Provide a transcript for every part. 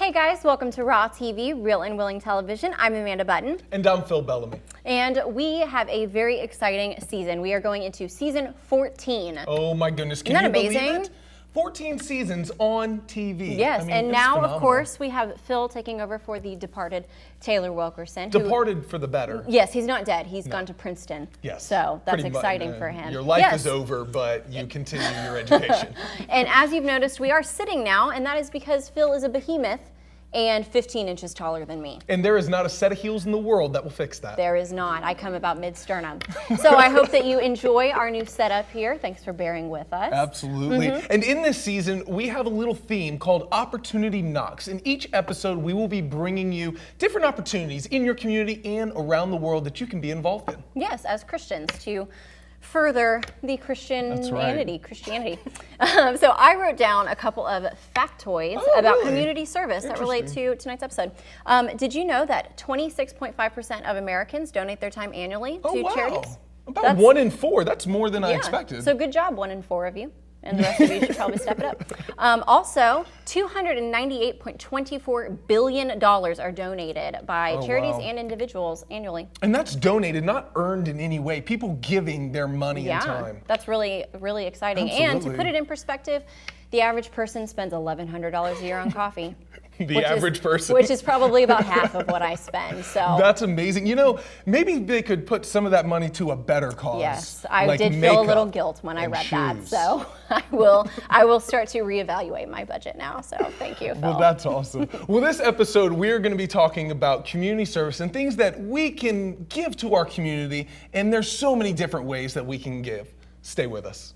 Hey guys, welcome to Raw TV, Real and Willing Television. I'm Amanda Button. And I'm Phil Bellamy. And we have a very exciting season. We are going into season 14. Oh my goodness, can Isn't you that amazing? believe it? 14 seasons on TV. Yes, I mean, and it's now, phenomenal. of course, we have Phil taking over for the departed Taylor Wilkerson. Departed for the better. Yes, he's not dead. He's gone to Princeton. Yes. So that's Pretty much, exciting for him. Your life Yes. is over, but you continue your education. And as you've noticed, we are sitting now, and that is because Phil is a behemoth and 15 inches taller than me. And there is not a set of heels in the world that will fix that. There is not. I come about mid-sternum. So I hope that you enjoy our new setup here. Thanks for bearing with us. Absolutely. And in this season, we have a little theme called Opportunity Knocks. In each episode, we will be bringing you different opportunities in your community and around the world that you can be involved in. Yes, as Christians, to further the Christianity. So I wrote down a couple of factoids about really? community service that relate to tonight's episode. Did you know that 26.5% of Americans donate their time annually to charities? About That's- 1 in 4. That's more than I expected. So good job, 1 in 4 of you. And the rest of you should probably step it up. Also, $298.24 billion are donated by charities and individuals annually. And that's donated, not earned in any way. People giving their money and time. That's really, really exciting. And to Absolutely. put it in perspective, the average person spends $1,100 a year on coffee. The average person. Which is probably about half of what I spend. So That's amazing. You know, maybe they could put some of that money to a better cause. yes, I like did feel a little makeup guilt when I and read that. shoes. So I will start to reevaluate my budget now. So thank you, Phil. Well, that's awesome. Well, this episode, we're going to be talking about community service and things that we can give to our community. And there's so many different ways that we can give. Stay with us.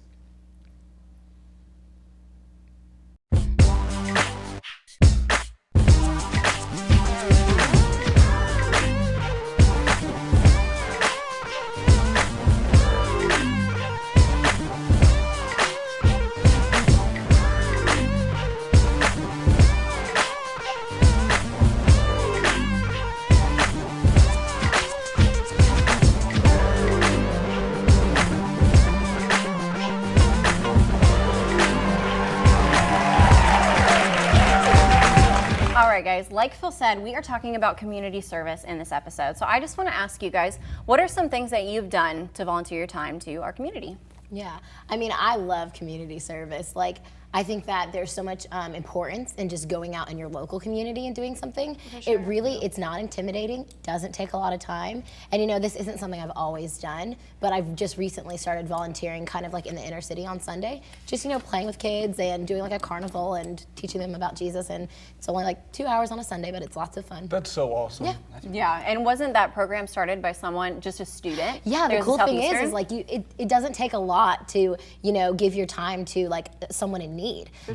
All right, guys, like Phil said, we are talking about community service in this episode. So I just want to ask you guys, what are some things that you've done to volunteer your time to our community? Yeah, I mean, I love community service. Like, I think that there's so much importance in just going out in your local community and doing something. It really, it's not intimidating, doesn't take a lot of time. And you know, this isn't something I've always done, but I've just recently started volunteering kind of like in the inner city on Sunday. Just, you know, playing with kids and doing like a carnival and teaching them about Jesus. And it's only like 2 hours on a Sunday, but it's lots of fun. That's so awesome. Yeah. Yeah, and wasn't that program started by someone, just a student? Yeah, the There's a cool thing Southeastern? is like it doesn't take a lot to, you know, give your time to like someone in need.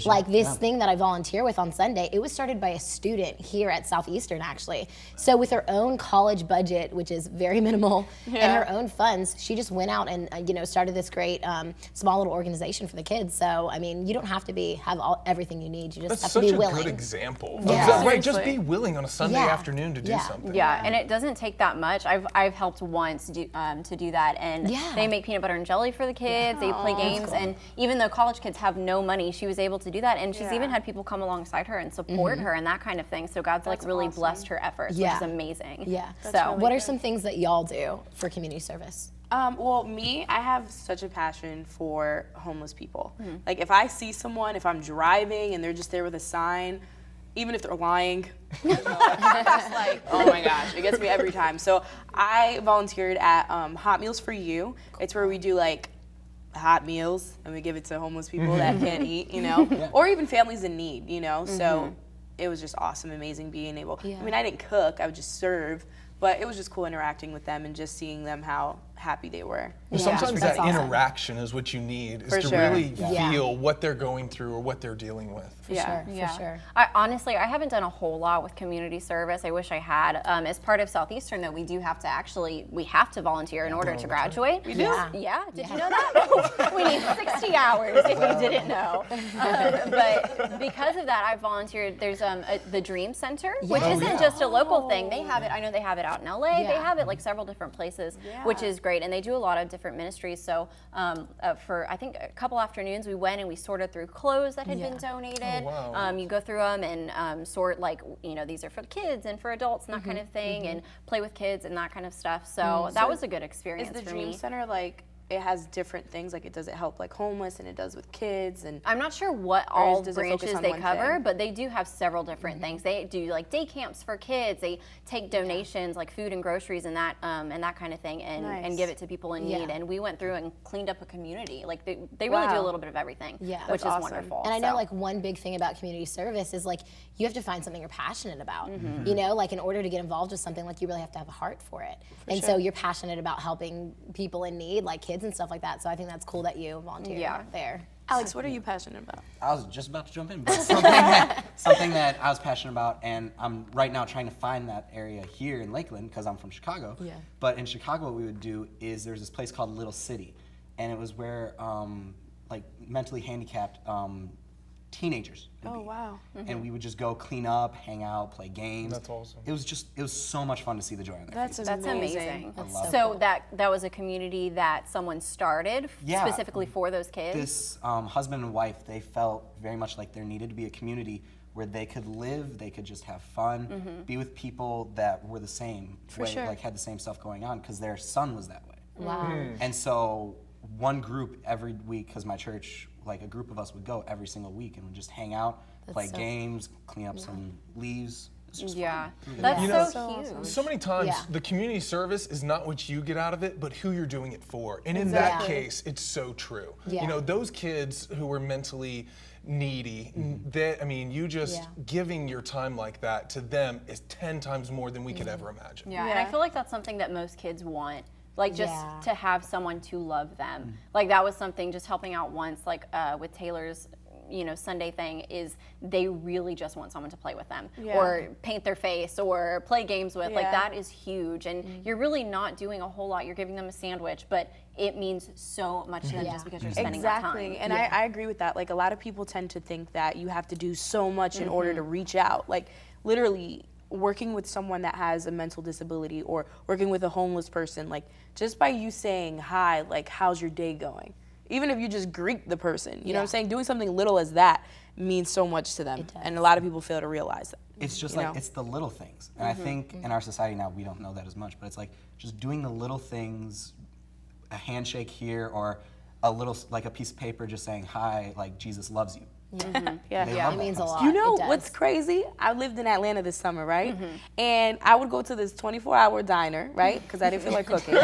Like this thing that I volunteer with on Sunday, it was started by a student here at Southeastern actually. So with her own college budget, which is very minimal, and her own funds, she just went out and you know, started this great small little organization for the kids. So I mean, you don't have to have everything you need. You just That's have such to be a willing. good example. Yeah. Right, just Seriously. be willing on a Sunday Yeah. afternoon to do Yeah. something. Yeah, and it doesn't take that much. I've helped once to do that, and Yeah. they make peanut butter and jelly for the kids. They play games, cool. and even though college kids have no money, she was able to do that, and she's even had people come alongside her and support her and that kind of thing. So God's like really blessed her efforts, which Yeah. is amazing. Yeah. So What are some things that y'all do for community service? Well, I have such a passion for homeless people. Like, if I see someone, if I'm driving and they're just there with a sign, even if they're lying, you know, I'm just like, oh my gosh, it gets me every time. So I volunteered at Hot Meals for You. It's where we do like hot meals and we give it to homeless people that can't eat, you know, or even families in need, you know. So it was just awesome, amazing being able. I mean, I didn't cook, I would just serve. But it was just cool interacting with them and just seeing them how happy they were. Well, sometimes that's that awesome. interaction is what you need, is For to sure. really Yeah. feel what they're going through or what they're dealing with. For sure, Yeah. for sure. I honestly haven't done a whole lot with community service. I wish I had. As part of Southeastern, though, we have to volunteer in order to graduate. We do? Yeah. Did you know that? We need 60 hours if you didn't know. But because of that, I've volunteered. There's the Dream Center, which isn't just a local thing. They have it. I know they have it out in LA. They Yeah. have it like several different places, which is great. great, and they do a lot of different ministries. So for I think a couple afternoons, we went and we sorted through clothes that had been donated. Oh, wow. You go through them and sort, like, you know, these are for kids and for adults and that kind of thing, and play with kids and that kind of stuff. So that was a good experience Is the for Dream me. Center like, it has different things, like it help like homeless and it does with kids and I'm not sure what all does it focus branches on they one cover, thing? but they do have several different things. They do like day camps for kids. They take donations like food and groceries and that kind of thing, and Nice. give it to people in Yeah. need. And we went through and cleaned up a community. Like they really do a Wow. little bit of everything, Yeah. which is That's awesome. wonderful. And I know So- like one big thing about community service is like you have to find something you're passionate about. You know, like in order to get involved with something, like you really have to have a heart for it. And so you're passionate about helping people in need, like kids and stuff like that. So I think that's cool that you volunteer there. Alex, what are you passionate about? I was just about to jump in, but something that I was passionate about, and I'm right now trying to find that area here in Lakeland because I'm from Chicago. Yeah. But in Chicago, what we would do is there's this place called Little City, and it was where like mentally handicapped teenagers would Oh be. wow. And we would just go clean up, hang out, play games. That's awesome. It was so much fun to see the joy in their That's faces. That's amazing. amazing. love So that was a community that someone started Yeah. specifically for those kids. This husband and wife, they felt very much like there needed to be a community where they could live, they could just have fun, be with people that were the same way, sure. like had the same stuff going on, because their son was that way. Wow. And so one group every week, because my church, like a group of us would go every single week and would just hang out, play so- games, clean up some leaves. It's just yeah, fun. that's You know, so huge. So many times, Yeah. the community service is not what you get out of it, but who you're doing it for. And in that Exactly. case, it's so true. Yeah. You know, those kids who are mentally needy, I mean, you just Yeah. giving your time like that to them is 10 times more than we could ever imagine. Yeah, and I feel like that's something that most kids want. Like just Yeah. to have someone to love them. Like that was something just helping out once, like with Taylor's, you know, Sunday thing is they really just want someone to play with them or paint their face or play games with. Like Yeah. that is huge. And you're really not doing a whole lot. You're giving them a sandwich, but it means so much to them just because you're spending that time. Exactly, and I agree with that. Like a lot of people tend to think that you have to do so much in order to reach out. Like literally working with someone that has a mental disability or working with a homeless person, like just by you saying hi, like how's your day going? Even if you just greet the person, you know what I'm saying? Doing something little as that means so much to them. And a lot of people fail to realize that. It's just You like, know? it's the little things. And I think in our society now, we don't know that as much, but it's like just doing the little things, a handshake here or a little, like a piece of paper just saying, hi, like Jesus loves you. Yeah. They love It that means a kind of lot. stuff. You know It does. what's crazy? I lived in Atlanta this summer, right? And I would go to this 24-hour diner, right? Because I didn't feel like cooking.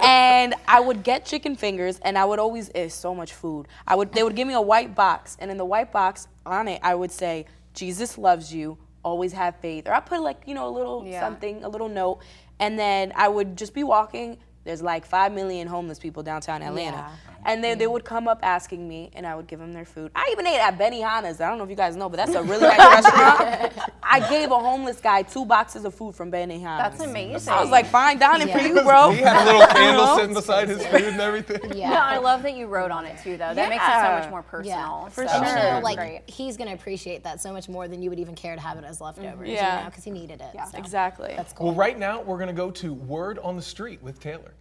And I would get chicken fingers, and I would always, it's so much food. They would give me a white box, and in the white box on it, I would say, Jesus loves you, always have faith. Or I put like, you know, a little something, a little note, and then I would just be walking. There's like 5 million homeless people downtown Atlanta. Yeah. And they would come up asking me, and I would give them their food. I even ate at Benihana's. I don't know if you guys know, but that's a really nice restaurant. I gave a homeless guy 2 boxes of food from Benihana's. That's amazing. I was like, fine dining for Yeah. you, bro. He had a little candle know? sitting beside his food and everything. Yeah. No, I love that you wrote on it too, though. That makes it so Yeah. much more personal. Yeah, For So And you sure. know, that's like great. he's gonna appreciate that so much more than you would even care to have it as leftovers. Yeah. You know, because he needed it. So Exactly. That's cool. Well, right now, we're going to go to Word on the Street with Taylor.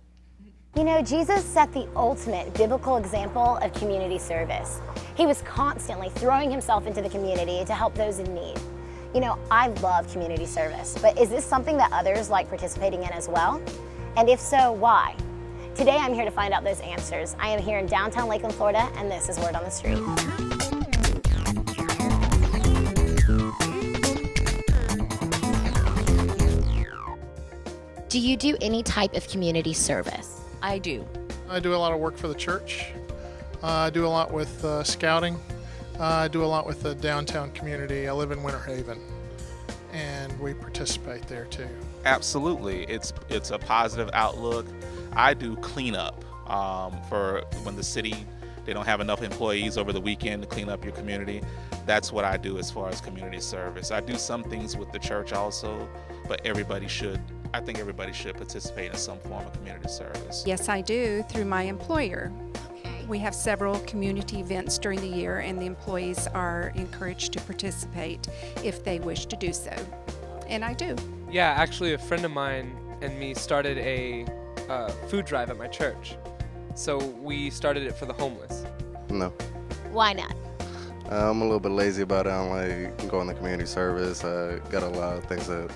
You know, Jesus set the ultimate biblical example of community service. He was constantly throwing himself into the community to help those in need. You know, I love community service, but is this something that others like participating in as well? And if so, why? Today I'm here to find out those answers. I am here in downtown Lakeland, Florida, and this is Word on the Street. Do you do any type of community service? I do. I do a lot of work for the church. I do a lot with scouting. I do a lot with the downtown community. I live in Winter Haven, and we participate there too. Absolutely, it's a positive outlook. I do cleanup for when the city, they don't have enough employees over the weekend to clean up your community. That's what I do as far as community service. I do some things with the church also, but I think everybody should participate in some form of community service. Yes, I do through my employer. We have several community events during the year, and the employees are encouraged to participate if they wish to do so. And I do. Yeah, actually, a friend of mine and me started a food drive at my church. So we started it for the homeless. No. Why not? I'm a little bit lazy about it. I don't like going to community service. I got a lot of things that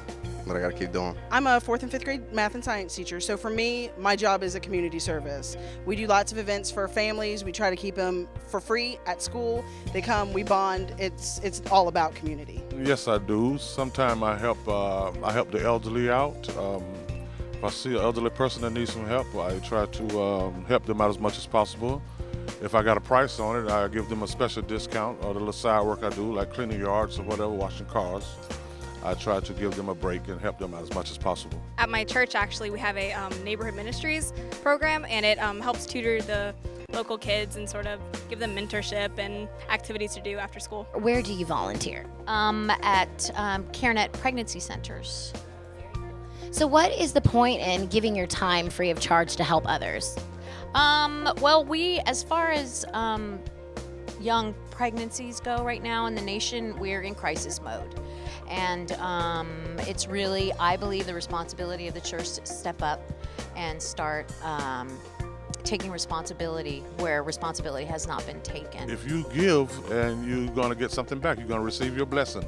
I got to keep doing. I'm a 4th and 5th grade math and science teacher, so for me, my job is a community service. We do lots of events for families. We try to keep them for free at school. They come, we bond. It's all about community. Yes, I do. Sometimes I help the elderly out. If I see an elderly person that needs some help, I try to help them out as much as possible. If I got a price on it, I give them a special discount, or the little side work I do, like cleaning yards or whatever, washing cars. I try to give them a break and help them out as much as possible. At my church, actually, we have a neighborhood ministries program, and it helps tutor the local kids and sort of give them mentorship and activities to do after school. Where do you volunteer? At CareNet pregnancy centers. So what is the point in giving your time free of charge to help others? Well, we, as far as young pregnancies go right now in the nation, we're in crisis mode. And it's really, I believe, the responsibility of the church to step up and start taking responsibility where responsibility has not been taken. If you give and you're going to get something back, you're going to receive your blessing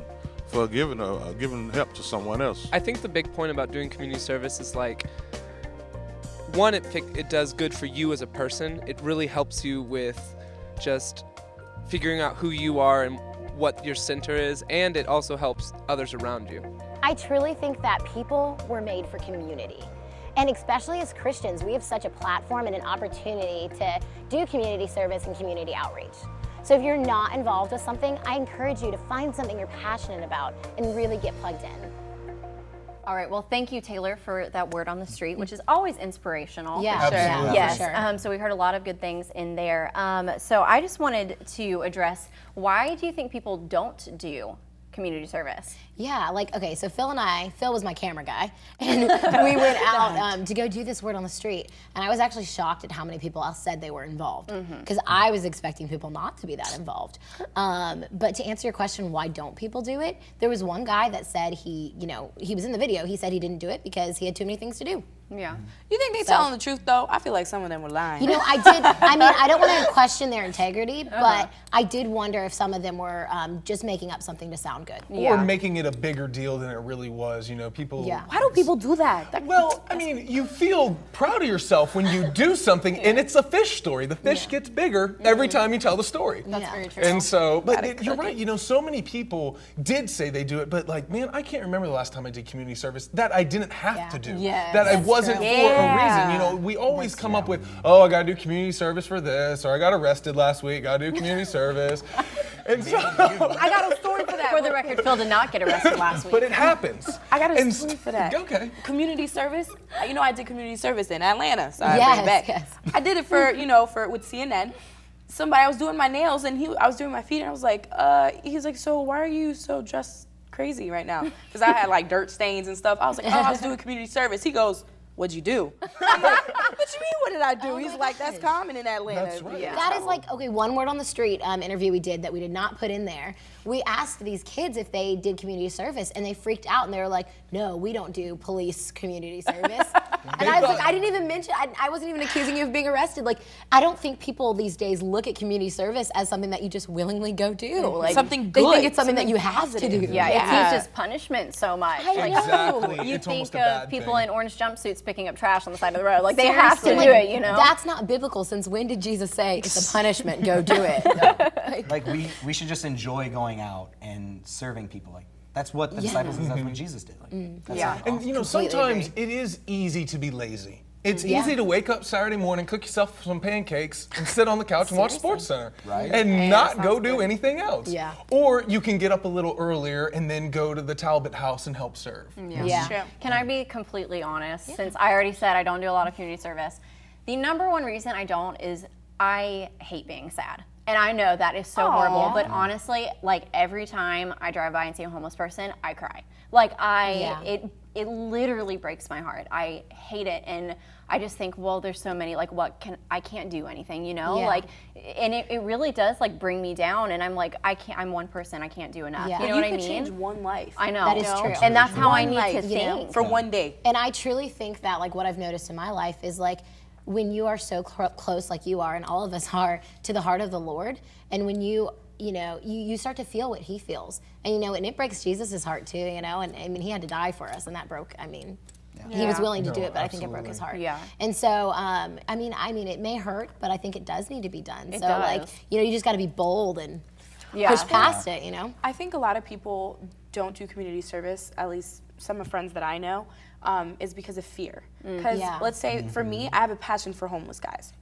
for giving help to someone else. I think the big point about doing community service is like, one, it does good for you as a person. It really helps you with just figuring out who you are and what your center is, and it also helps others around you. I truly think that people were made for community. And especially as Christians, we have such a platform and an opportunity to do community service and community outreach. So if you're not involved with something, I encourage you to find something you're passionate about and really get plugged in. All right, well, thank you, Taylor, for that word on the street, which is always inspirational. Yeah, sure. Absolutely. Yes, Sure. so we heard a lot of good things in there. So I just wanted to address, why do you think people don't do community service? Yeah, okay, so Phil was my camera guy, and we went out to go do this word on the street, and I was actually shocked at how many people else said they were involved, because I was expecting people not to be that involved. But to answer your question, why don't people do it? There was one guy that said he was in the video, he said he didn't do it because he had too many things to do. Yeah. You think they telling the truth though? I feel like some of them were lying. I don't want to question their integrity, but I did wonder if some of them were just making up something to sound good. Or making it a bigger deal than it really was. People. Yeah. Why do people do that? Well, you feel proud of yourself when you do something, and it's a fish story. The fish gets bigger every time you tell the story. That's very true. And so, but you're right. So many people did say they do it, but man, I can't remember the last time I did community service that I didn't have to do. Yes, that I that's wasn't true. for a reason. We always come up with, I gotta do community service for this, or I got arrested last week, gotta do community service. And so, I got a story for that. For the record, Phil did not get arrested last week. but it happens. I got a story for that. Okay. Community service. I did community service in Atlanta, so I Yes, bring it back. yes. I did it for with CNN. I was doing my nails and I was doing my feet and I was like, he's like, so why are you so dressed crazy right now? Because I had like dirt stains and stuff. I was like, I was doing community service. He goes, what'd you do? I'm like, what you mean, what did I do? He's like, that's common in Atlanta. That's right. Yeah. That is one word on the street interview we did that we did not put in there. We asked these kids if they did community service, and they freaked out, and they were like, no, we don't do police community service. And I was like, I didn't even mention, I wasn't even accusing you of being arrested. I don't think people these days look at community service as something that you just willingly go do. Something They good, think it's something that you have positive. to do. Yeah, it teaches punishment so much. I know. Exactly. You It's think almost a of bad people thing. in orange jumpsuits picking up trash on the side of the road. They have to do Seriously, it, That's not biblical. Since when did Jesus say it's a punishment? Go do it. We should just enjoy going out and serving people. That's what the disciples did. That's what Jesus did. That's Yeah. awesome. And sometimes it is easy to be lazy. It's Yeah. easy to wake up Saturday morning, cook yourself some pancakes, and sit on the couch and watch Sports Center. Right. And not go do anything else. Yeah. Or you can get up a little earlier and then go to the Talbot House and help serve. Yeah. True. Can I be completely honest? Since I already said I don't do a lot of community service, the number one reason I don't is I hate being sad. And I know that is so horrible, but honestly, every time I drive by and see a homeless person, I cry. it literally breaks my heart. I hate it, and I just think, well, there's so many, like, I can't do anything, you know? Yeah. Like, and it really does, like, bring me down, and I'm like, I'm one person, I can't do enough. Yeah. You know you what I could mean? change one life. I know. That is true. And that's how I One need life, to you know, think. for one day. And I truly think that, like, what I've noticed in my life is, like, when you are so close, like you are, and all of us are, to the heart of the Lord, and when you know, you start to feel what he feels. And, you know, and it breaks Jesus' heart too, you know, and I mean, he had to die for us, and that broke, I mean, he was willing to do it, but I think it broke his heart. Yeah. And so, I mean, it may hurt, but I think it does need to be done. It so, does. like, you know, you just got to be bold and Yeah. push past it, you know? I think a lot of people don't do community service, at least some of friends that I know, is because of fear. Because Yeah. let's say for me, I have a passion for homeless guys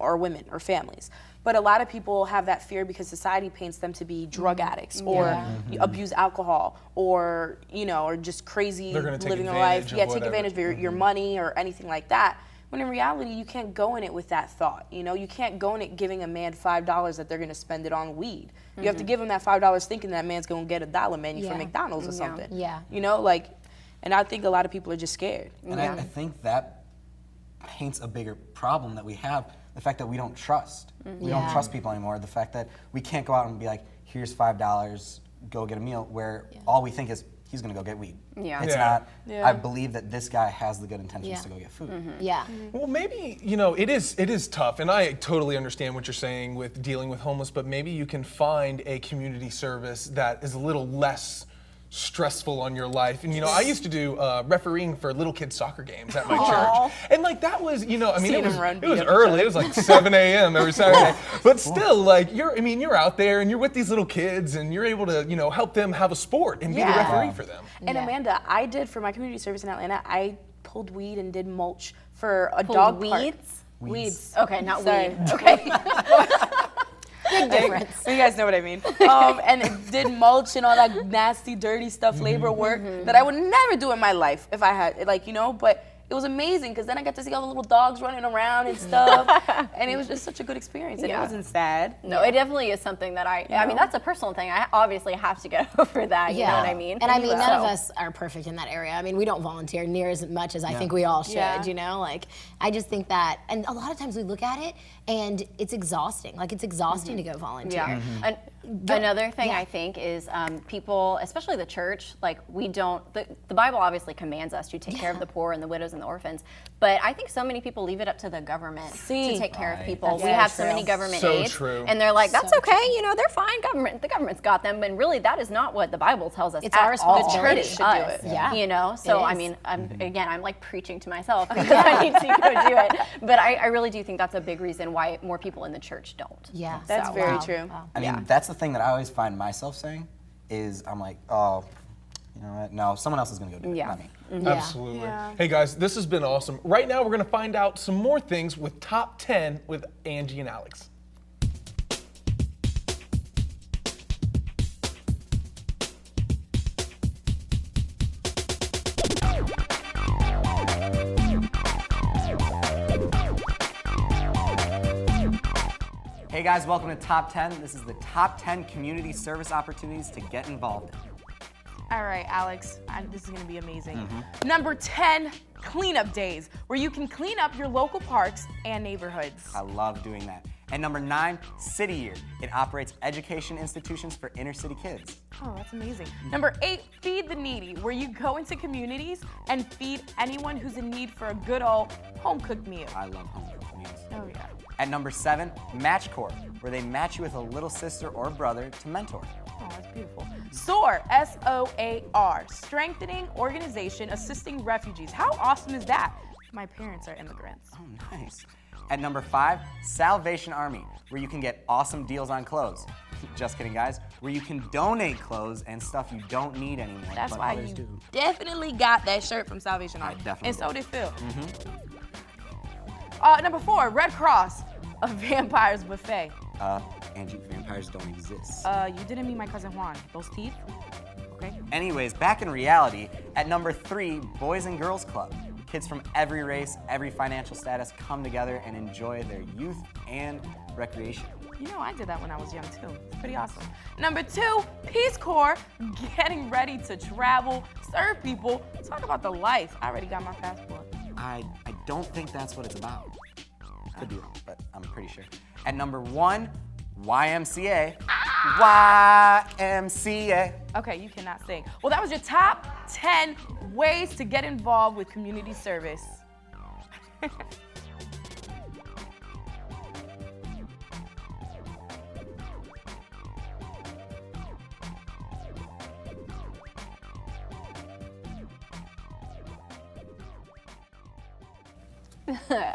or women or families. But a lot of people have that fear because society paints them to be drug addicts or abuse alcohol or, you know, or just crazy They're gonna take living a advantage life. of Yeah, take whatever. advantage of your money or anything like that. When in reality, you can't go in it with that thought. You know, you can't go in it giving a man $5 that they're going to spend it on weed. You have to give him that $5 thinking that man's going to get a dollar menu Yeah. from McDonald's or something. Yeah. You know, like, and I think a lot of people are just scared. And I think that paints a bigger problem that we have, the fact that we don't trust. We don't Yeah. trust people anymore. The fact that we can't go out and be like, here's $5, go get a meal, where all we think is, he's gonna go get weed. Yeah. It's Yeah. not, I believe that this guy has the good intentions Yeah. to go get food. Yeah. Well, maybe, you know, it is tough, and I totally understand what you're saying with dealing with homeless, but maybe you can find a community service that is a little less stressful on your life. And, you know, I used to do refereeing for little kids soccer games at my church. And, like, that was, you know, I mean, Seen it was, them run, it beat was up each early. other. It was like 7 a.m. every Saturday. But still, like, you're out there and you're with these little kids and you're able to, you know, help them have a sport and be the Yeah. referee for them. And Yeah. Amanda, I did for my community service in Atlanta, I pulled weed and did mulch for a Pulled dog park. weeds? Weeds. Okay, not Sorry. weed. Okay. Big difference. You guys know what I mean. And did mulch and all that nasty, dirty stuff, labor work that I would never do in my life if I had, like, you know, but it was amazing because then I got to see all the little dogs running around and stuff. And it was just such a good experience. And Yeah. it wasn't sad. No, it definitely is something that I mean, that's a personal thing. I obviously have to get over that, you know what I mean? And I mean, none of So- us are perfect in that area. I mean, we don't volunteer near as much as I think we all should, Yeah. you know? Like, I just think that, and a lot of times we look at it and it's exhausting. Like, it's exhausting to go volunteer. Yeah. Another thing yeah. I think is people, especially the church, like we don't, the Bible obviously commands us to take care of the poor and the widows and the orphans, but I think so many people leave it up to the government to take care of people. That's We so have so true. many government So aids, true. and they're like, that's So okay, you know, they're fine, the government's got them, but really that is not what the Bible tells us It's at our responsibility. all. The It church is should do us, it. Yeah. you know, so It I is. mean, I'm like preaching to myself because I need to go do it, but I really do think that's a big reason why more people in the church don't. Yeah. That's So, very wow. true. Wow. I mean, that's the thing that I always find myself saying is I'm like, oh, you know what? No, someone else is gonna go do it, Yeah. not me. Yeah. Absolutely. Yeah. Hey guys, this has been awesome. Right now, we're going to find out some more things with Top 10 with Angie and Alex. Hey guys, welcome to Top 10. This is the top 10 community service opportunities to get involved in. All right, Alex, this is gonna be amazing. Number 10, cleanup days, where you can clean up your local parks and neighborhoods. I love doing that. And number 9, City Year. It operates education institutions for inner city kids. Oh, that's amazing. Number 8, Feed the Needy, where you go into communities and feed anyone who's in need for a good old home-cooked meal. I love home cooked meals. Oh, yeah. At number 7, Match Corps, where they match you with a little sister or brother to mentor. Oh, that's beautiful. SOAR, S-O-A-R, strengthening organization assisting refugees. How awesome is that? My parents are immigrants. Oh, nice. At number 5, Salvation Army, where you can get awesome deals on clothes. Just kidding, guys. Where you can donate clothes and stuff you don't need anymore. That's but why others you do. definitely got that shirt from Salvation Army. definitely And so did. did Phil. Number 4, Red Cross, a vampire's buffet. Angie, vampires don't exist. You didn't mean my cousin Juan. Those teeth? Okay. Anyways, back in reality, at number 3, Boys and Girls Club. Kids from every race, every financial status come together and enjoy their youth and recreation. You know, I did that when I was young too. It's pretty awesome. Number 2, Peace Corps, getting ready to travel, serve people, talk about the life. I already got my passport. I don't think that's what it's about. Could be wrong, but I'm pretty sure. At number 1, YMCA. YMCA. Okay, you cannot sing. Well, that was your top 10 ways to get involved with community service.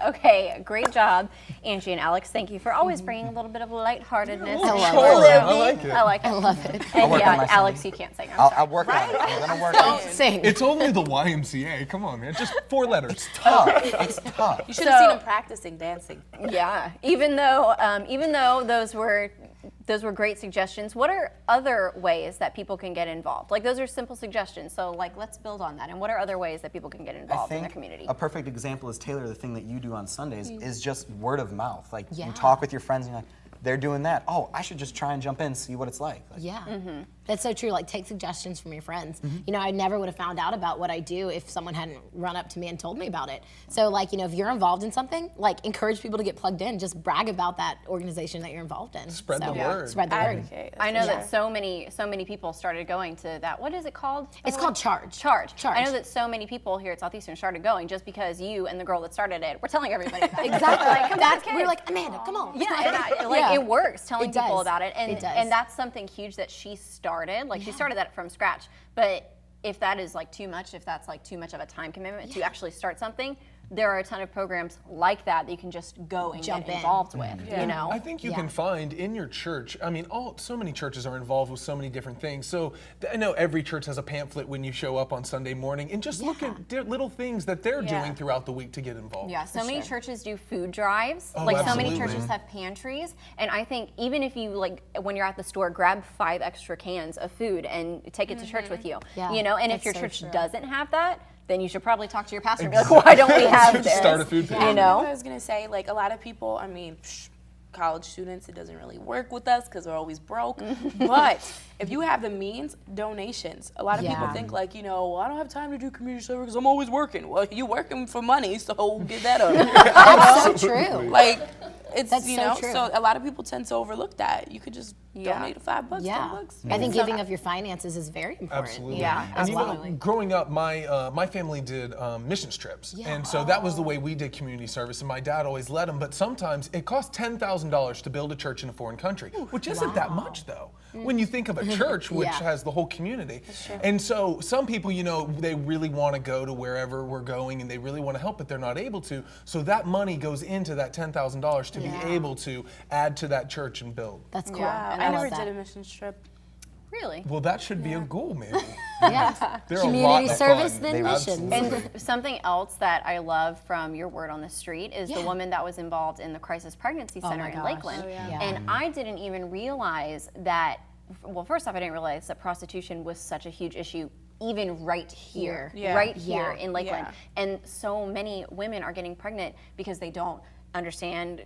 Okay, great job, Angie and Alex. Thank you for always bringing a little bit of lightheartedness. I love it. I like it. I like it. I love it. And work on my Alex, singing. you can't sing. I'll work on it. I'm gonna work on it. Sing. It's only the YMCA. Come on, man. Just 4 letters. Tough. It's tough. You should have seen him practicing dancing. Yeah, even though those were great suggestions, what are other ways that people can get involved? Like, those are simple suggestions, so like, let's build on that. And what are other ways that people can get I involved in think the community? a perfect example is, Taylor, the thing that you do on Sundays is just word of mouth. Like, Yeah. you talk with your friends and you're like, they're doing that. Oh, I should just try and jump in and see what it's like. Yeah, that's so true. Like, take suggestions from your friends. You know, I never would have found out about what I do if someone hadn't run up to me and told me about it. So, like, you know, if you're involved in something, like, encourage people to get plugged in. Just brag about that organization that you're involved in. Spread the word. Spread the word. Advocate. I know that so many people started going to that. What is it called? It's called Charge. Charge. Charge. I know that so many people here at Southeastern started going just because you and the girl that started it were telling everybody about it. Exactly. Like, come That's, on, we were like, Amanda, come on. Yeah, and like Yeah. it works telling It people does. about it, and It does. and that's something huge that she started. Like, she started that from scratch. But if that is like too much, if that's like too much of a time commitment to actually start something, there are a ton of programs like that you can just go and Jump get in. involved with. You know, I think you can find in your church, I mean, so many churches are involved with so many different things. So I know every church has a pamphlet when you show up on Sunday morning, and just look at little things that they're doing throughout the week to get involved. Yeah, so many churches do food drives. Oh, like, so many absolutely. churches have pantries. And I think even if you, like, when you're at the store, grab 5 extra cans of food and take it to church with you. Yeah, You know, and if that's your so church true. doesn't have that, then you should probably talk to your pastor and be like, why don't we have this? Start a food pantry. You know? I was gonna say, like, a lot of people, I mean, college students, it doesn't really work with us because we're always broke. But if you have the means, donations. A lot of people think, like, you know, well, I don't have time to do community service because I'm always working. Well, you working for money, so get that up. That's so true. Like, it's, That's you so know, true. so a lot of people tend to overlook that. You could just donate $5, $10. I think giving of your finances is very important. Absolutely. Yeah, And you know, absolutely. growing up, my family did missions trips, and so that was the way we did community service. And my dad always led them. But sometimes it costs $10,000 to build a church in a foreign country, which isn't that much though. When you think of a church, which has the whole community, and so some people, you know, they really want to go to wherever we're going, and they really want to help, but they're not able to. So that money goes into that $10,000 to be able to add to that church and build. That's cool. Wow, I I love never that. did a missions trip. Really? Well, that should be a goal, maybe. Yeah. They're a lot Community of service, fun. then They missions. absolutely- And something else that I love from your word on the street is the Yeah. woman that was involved in the Crisis Pregnancy Oh Center my in gosh. Lakeland. Oh, yeah. And I didn't even realize that, well, first off, I didn't realize that prostitution was such a huge issue even right here, Yeah. right here Yeah. in Lakeland. Yeah. And so many women are getting pregnant because they don't understand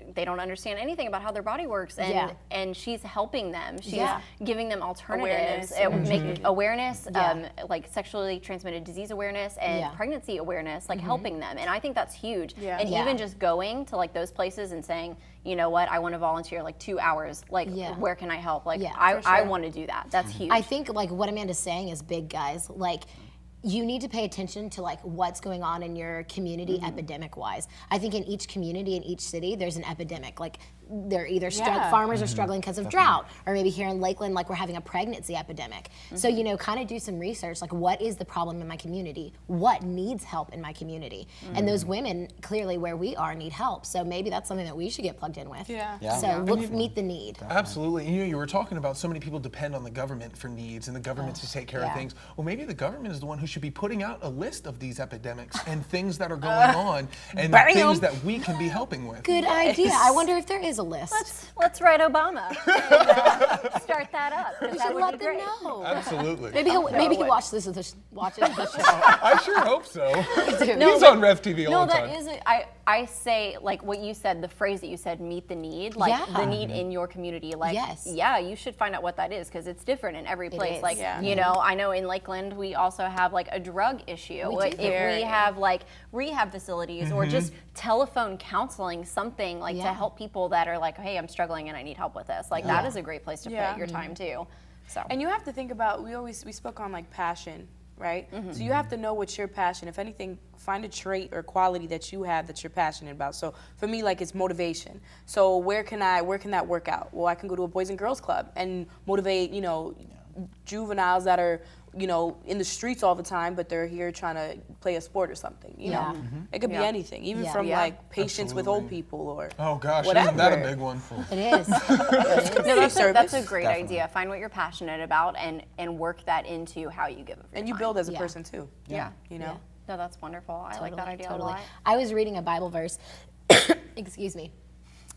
anything about how their body works, and Yeah. and she's helping them. She's Yeah. giving them alternatives, Awareness. making awareness, Yeah. like sexually transmitted disease awareness and Yeah. pregnancy awareness, like helping them. And I think that's huge. Yeah. And Yeah. even just going to like those places and saying, you know what, I want to volunteer like 2 hours. Like, Yeah. where can I help? Like, Yeah, I want to do that. That's huge. I think like what Amanda's saying is big, guys. Like, you need to pay attention to like what's going on in your community epidemic wise. I think in each community, in each city, there's an epidemic. Like, they're either farmers are struggling because of drought, or maybe here in Lakeland, like we're having a pregnancy epidemic. So, you know, kind of do some research, like what is the problem in my community? What needs help in my community? And those women clearly where we are need help. So maybe that's something that we should get plugged in with. Yeah. Yeah. So meet the need. Absolutely. And, you know, you were talking about so many people depend on the government for needs and the government to take care of things. Well, maybe the government is the one who should be putting out a list of these epidemics and things that are going on and bang things 'em. that we can be helping with. Good idea. I wonder if there is is a list. Let's write Obama. And, start that up. 'Cause We that should would let be them great. know. Absolutely. Maybe he'll watch this watches the show. I sure hope so. No, He's but- on Rev TV all the time. No, that is. I say like what you said. The phrase that you said, meet the need. Like Yeah. the need in your community. Like Yes. yeah, you should find out what that is because it's different in every place. is. Like you know, I know in Lakeland we also have like a drug issue. We If do. we have like rehab facilities or just telephone counseling, something like to Yeah. help people that are like, hey, I'm struggling and I need help with this. Like that is a great place to put your time too. So And you have to think about, we spoke on like passion, right? So you have to know what's your passion. If anything, find a trait or quality that you have that you're passionate about. So for me, like it's motivation. So where can that work out? Well, I can go to a Boys and Girls Club and motivate, you know, juveniles that are, you know, in the streets all the time, but they're here trying to play a sport or something, you know? It could be anything, even from like patience with old people or Oh gosh, whatever. isn't that a big one? It is. no, that's a great Definitely. idea. Find what you're passionate about and work that into how you give of your And you time. build as a Yeah. person too. Yeah. You know? No, that's wonderful. I like that idea a lot. I was reading a Bible verse. Excuse me.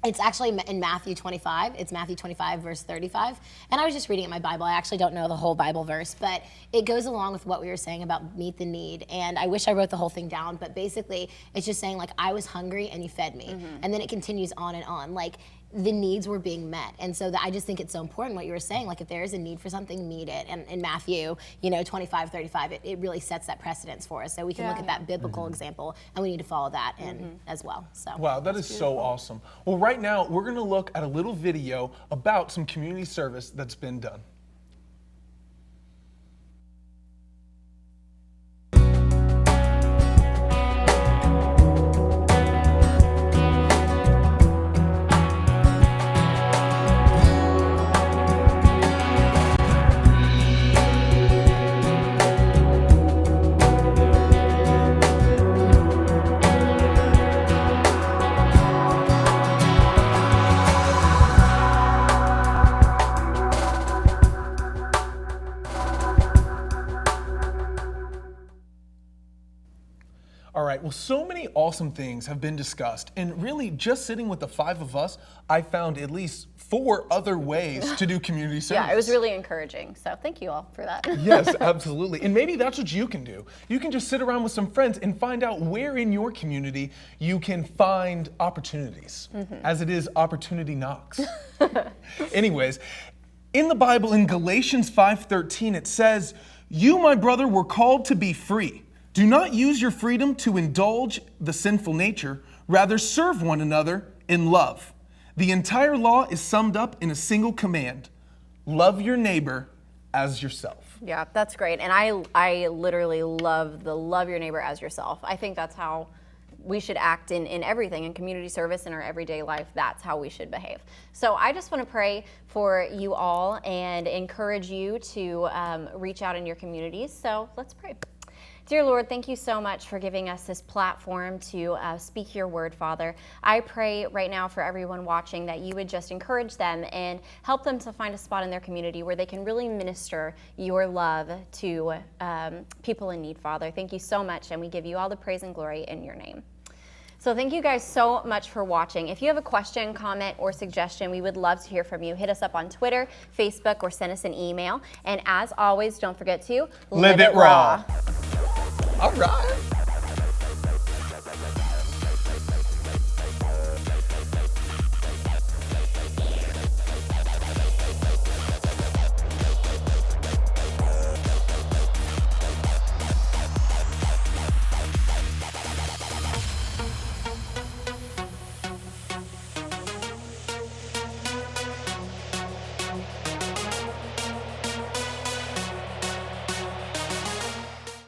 It's actually in Matthew 25. It's Matthew 25, verse 35. And I was just reading it in my Bible. I actually don't know the whole Bible verse, but it goes along with what we were saying about meet the need. And I wish I wrote the whole thing down, but basically it's just saying like, I was hungry and you fed me. And then it continues on and on. Like the needs were being met. And so I just think it's so important what you were saying. Like if there is a need for something, meet it. And in Matthew, 25, 35, it really sets that precedence for us. So we can look at that biblical example and we need to follow that in as well. So. Wow, that is so awesome. Well, right now, we're going to look at a little video about some community service that's been done. All right, well, so many awesome things have been discussed, and really just sitting with the five of us, I found at least 4 other ways to do community service. Yeah, it was really encouraging. So thank you all for that. Yes, absolutely. And maybe that's what you can do. You can just sit around with some friends and find out where in your community you can find opportunities, as it is opportunity knocks. Anyways, in the Bible, in Galatians 5:13, it says, "You, my brother, were called to be free. Do not use your freedom to indulge the sinful nature. Rather, serve one another in love." The entire law is summed up in a single command: love your neighbor as yourself. Yeah, that's great. And I literally love the love your neighbor as yourself. I think that's how we should act in everything, in community service, in our everyday life. That's how we should behave. So I just want to pray for you all and encourage you to reach out in your communities. So let's pray. Dear Lord, thank you so much for giving us this platform to speak your word, Father. I pray right now for everyone watching that you would just encourage them and help them to find a spot in their community where they can really minister your love to people in need, Father. Thank you so much, and we give you all the praise and glory in your name. So thank you guys so much for watching. If you have a question, comment, or suggestion, we would love to hear from you. Hit us up on Twitter, Facebook, or send us an email. And as always, don't forget to Live it raw. All right.